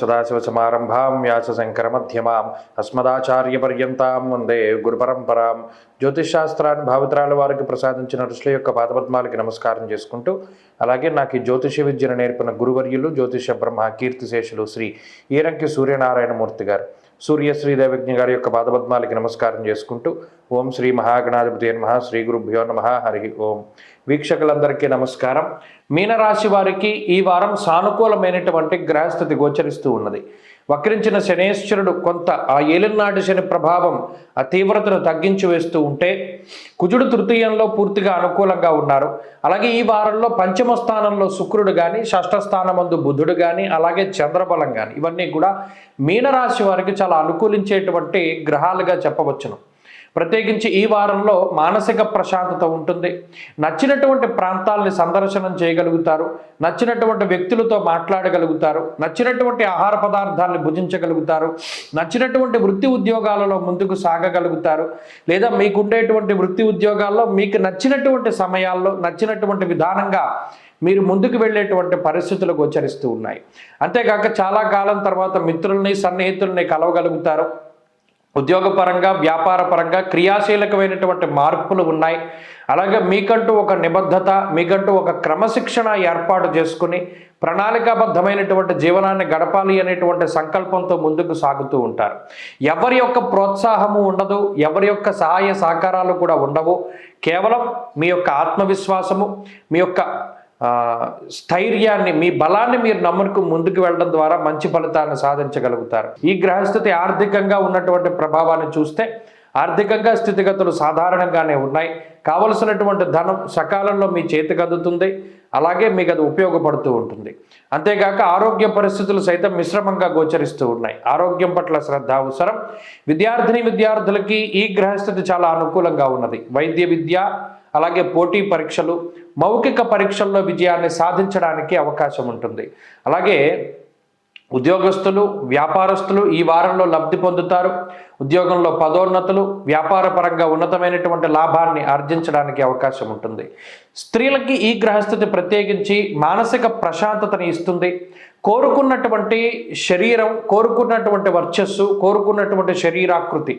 సదాశివసమారంభాం వ్యాసశంకరమధ్యమాం అస్మదాచార్యపర్యంతాం వందే గురుపరంపరాం. జ్యోతిషశాస్త్రాన్ని భావితరాల వారికి ప్రసాదించిన ఋషుల యొక్క పాదపద్మాలకి నమస్కారం చేసుకుంటూ, అలాగే నాకు ఈ జ్యోతిష విద్యను నేర్పిన గురువర్యులు జ్యోతిష బ్రహ్మ కీర్తిశేషులు శ్రీ ఈరంకి సూర్యనారాయణమూర్తి గారు, సూర్యశ్రీదేవజ్ఞ గారి యొక్క పాదపద్మాలకి నమస్కారం చేసుకుంటూ, ఓం శ్రీ మహాగణాధిపతి నమః, శ్రీ గురుభ్యో నమః, హరి ఓం. వీక్షకులందరికీ నమస్కారం. మీనరాశి వారికి ఈ వారం సానుకూలమైనటువంటి గ్రహస్థితి గోచరిస్తూ ఉన్నది. వక్రించిన శనేశ్వరుడు కొంత ఆ ఏలినాటి శని ప్రభావం ఆ తీవ్రతను తగ్గించి వేస్తూ ఉంటే, కుజుడు తృతీయంలో పూర్తిగా అనుకూలంగా ఉన్నారు. అలాగే ఈ వారంలో పంచమ స్థానంలో శుక్రుడు కానీ, షష్ఠ స్థానమందు బుధుడు కానీ, అలాగే చంద్రబలం కానీ, ఇవన్నీ కూడా మీనరాశి వారికి చాలా అనుకూలించేటువంటి గ్రహాలుగా చెప్పవచ్చును. ప్రత్యేకించి ఈ వారంలో మానసిక ప్రశాంతత ఉంటుంది. నచ్చినటువంటి ప్రాంతాలని సందర్శనం చేయగలుగుతారు, నచ్చినటువంటి వ్యక్తులతో మాట్లాడగలుగుతారు, నచ్చినటువంటి ఆహార పదార్థాలను భుజించగలుగుతారు, నచ్చినటువంటి వృత్తి ఉద్యోగాలలో ముందుకు సాగగలుగుతారు, లేదా మీకుండేటువంటి వృత్తి ఉద్యోగాల్లో మీకు నచ్చినటువంటి సమయాల్లో నచ్చినటువంటి విధానంగా మీరు ముందుకు వెళ్ళేటువంటి పరిస్థితులు గోచరిస్తూ ఉన్నాయి. అంతేకాక చాలా కాలం తర్వాత మిత్రుల్ని సన్నిహితుల్ని కలవగలుగుతారు. ఉద్యోగపరంగా, వ్యాపారపరంగా క్రియాశీలకమైనటువంటి మార్పులు ఉన్నాయి. అలాగే మీకంటూ ఒక నిబద్ధత, మీకంటూ ఒక క్రమశిక్షణ ఏర్పాటు చేసుకుని ప్రణాళికాబద్ధమైనటువంటి జీవనాన్ని గడపాలి అనేటువంటి సంకల్పంతో ముందుకు సాగుతూ ఉంటారు. ఎవరి యొక్క ప్రోత్సాహము ఉండదు, ఎవరి యొక్క సహాయ సహకారాలు కూడా ఉండవు. కేవలం మీ యొక్క ఆత్మవిశ్వాసము, మీ యొక్క స్థైర్యాన్ని, మీ బలాన్ని మీరు నమ్ముకు ముందుకు వెళ్ళడం ద్వారా మంచి ఫలితాన్ని సాధించగలుగుతారు. ఈ గ్రహస్థితి ఆర్థికంగా ఉన్నటువంటి ప్రభావాన్ని చూస్తే ఆర్థికంగా స్థితిగతులు సాధారణంగానే ఉన్నాయి. కావలసినటువంటి ధనం సకాలంలో మీ చేతికి అందుతుంది, అలాగే మీకు అది ఉపయోగపడుతూ ఉంటుంది. అంతేగాక ఆరోగ్య పరిస్థితులు సైతం మిశ్రమంగా గోచరిస్తూ ఉన్నాయి. ఆరోగ్యం పట్ల శ్రద్ధ అవసరం. విద్యార్థులకి ఈ గ్రహస్థితి చాలా అనుకూలంగా ఉన్నది. వైద్య విద్య, అలాగే పోటీ పరీక్షలు, మౌఖిక పరీక్షల్లో విజయాన్ని సాధించడానికి అవకాశం ఉంటుంది. అలాగే ఉద్యోగస్తులు, వ్యాపారస్తులు ఈ వారంలో లబ్ధి పొందుతారు. ఉద్యోగంలో పదోన్నతులు, వ్యాపార పరంగా ఉన్నతమైనటువంటి లాభాన్ని ఆర్జించడానికి అవకాశం ఉంటుంది. స్త్రీలకి ఈ గ్రహస్థితి ప్రత్యేకించి మానసిక ప్రశాంతతని ఇస్తుంది. కోరుకున్నటువంటి శరీరం, కోరుకున్నటువంటి వర్చస్సు, కోరుకున్నటువంటి శరీరాకృతి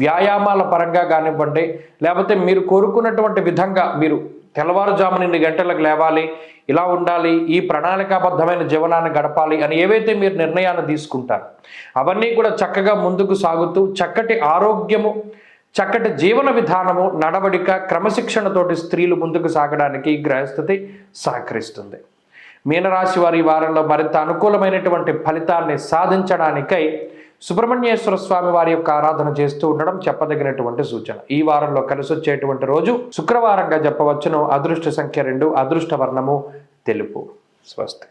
వ్యాయామాల పరంగా కానివ్వండి, లేకపోతే మీరు కోరుకున్నటువంటి విధంగా మీరు తెల్లవారుజామున 8 గంటలకు లేవాలి, ఇలా ఉండాలి, ఈ ప్రణాళికాబద్ధమైన జీవనాన్ని గడపాలి అని ఏవైతే మీరు నిర్ణయాన్ని తీసుకుంటారు, అవన్నీ కూడా చక్కగా ముందుకు సాగుతూ చక్కటి ఆరోగ్యము, చక్కటి జీవన విధానము, నడవడిక, క్రమశిక్షణతోటి స్త్రీలు ముందుకు సాగడానికి ఈ గ్రహస్థితి సహకరిస్తుంది. మీనరాశి వారి వారంలో మరింత అనుకూలమైనటువంటి ఫలితాన్ని సాధించడానికై సుబ్రహ్మణ్యేశ్వర స్వామి వారి యొక్క ఆరాధన చేస్తూ ఉండడం చెప్పదగినటువంటి సూచన. ఈ వారంలో కలిసి వచ్చేటువంటి రోజు శుక్రవారంగా చెప్పవచ్చును. అదృష్ట సంఖ్య 2, అదృష్ట వర్ణము తెలుపు. స్వస్తి.